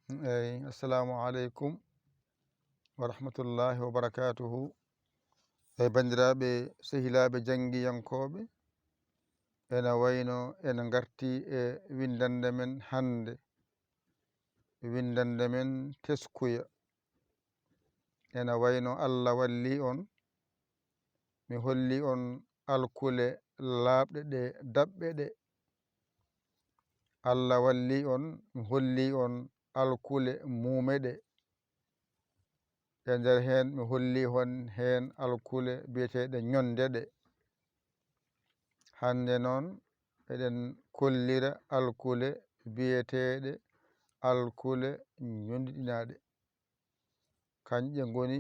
Assalamu aleykum wa rahmatullahi wa barakatuhu. Bandiraɓe sehilaɓe janggiyankoɓe, ena wayno ena garti e windande men hande. Windande men teskuya. Ena wayno Allah walli on, mi holli on alkule laaɓɗe ɗe daɓɓe ɗe. Allah walli on, mi holli on alkule muumeɗe. E nder hen mi holli on hen alkule biyeteɗe ñonde ɗe. Hande noon eɗen kollira alkule biyeteɗe alkule ñondiɗinaɗe. Kanƴe ngoni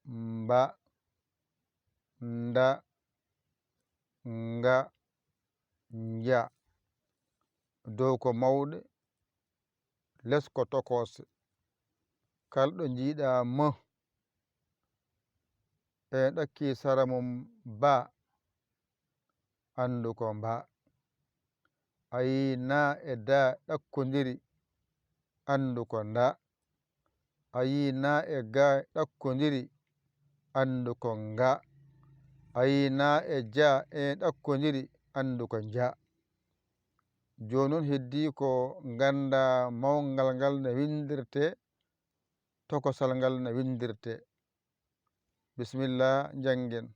mba, nda, nga, nja. Dow ko mawɗe, les ko tokose. Kalɗo jiiɗa mo e ɗakki sara mum ba, andu ko mba. Ayi na e da ɗakkodiri, andu ko nda. Ayi na e ga ɗakkodiri, andu ko nga. Ayi na e ja e ɗakkodiri, andu ko nja. Joni noon heddi ko ganda mawgal ngal no windirte, tokosal ngal no windirte. Bisimillah jangen.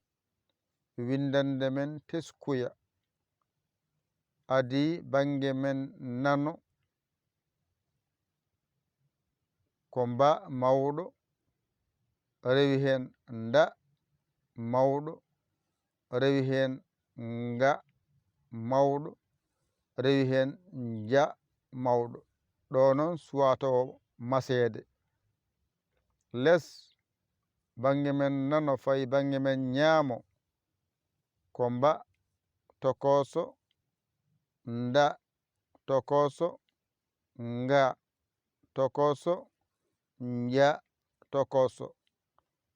Windande men teskuya. Adi bange men nano ko mba mawɗo, rewi hen nda mawɗo, rewi hen nga mawɗo, rewi hen nja mawɗo. Ɗo noon suwato masede. Les bange men nano fayi bange men ñaamo ko mba tokoso, nda tokoso, nga tokoso, nja tokoso.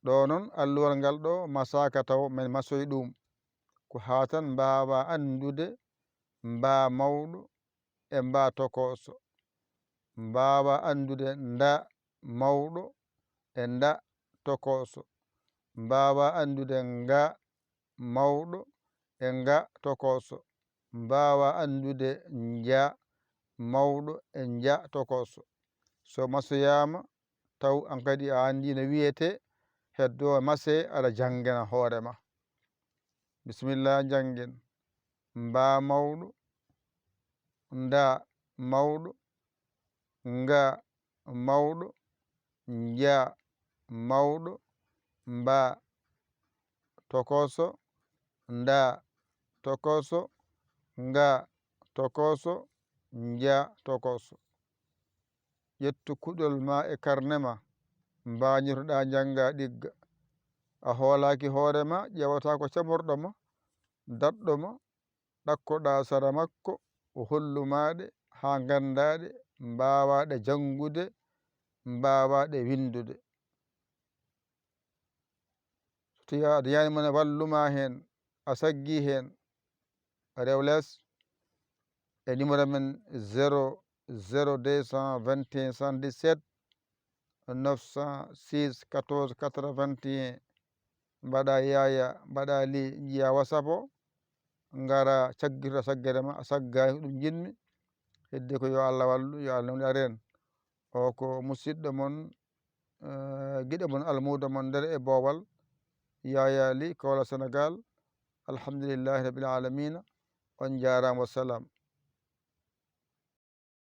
Ɗo noon alluwal ngal ɗo masaka taw min masoyi ɗum ko ha tan mbawa andude mba mawɗo e mba tokoso. Mbawa andude nda mawɗo e nda tokoso. Mbawa andude nga mawɗo e nga tokoso. Mbawa andude nja mawɗo e nja tokoso. So masoyama taw an kadi a andi no wiyete, heddo mase aɗa jangana hoorema. Bisimillah jangen. Mba mawɗo, nda mawɗo, nga mawɗo, nja mawɗo, mba tokoso, nda tokoso, nga tokoso, nja tokoso. Ƴettu kuɗol ma e karnema mbañotoɗa janga ɗigga. A hoolaki hoorema, ƴewata ko camorɗoma, daɗɗoma, ɗakkoɗa sara makko, o hollumaɗe ha gandaɗe, mbawaɗe jangude, mbawaɗe windude. So tawi aɗa yanimo ne walluma hen, a saggi hen, rew less e numéro men 00221 77 906 14 81. mbaɗa yaya, mbaɗa li, jiya WhatsApp o, ngara caggirta saggere ma. A saggani ko ɗum jinmi. Heddi ko yo Allah wallu, yo Allah nawnu aren. O ko musidɗo mon, giɗo mon, almudo mon nder e boowal, Yaya li Kaolack Sénégal. Alhamdulillahi rabbil alamina. On jarama, wassalam.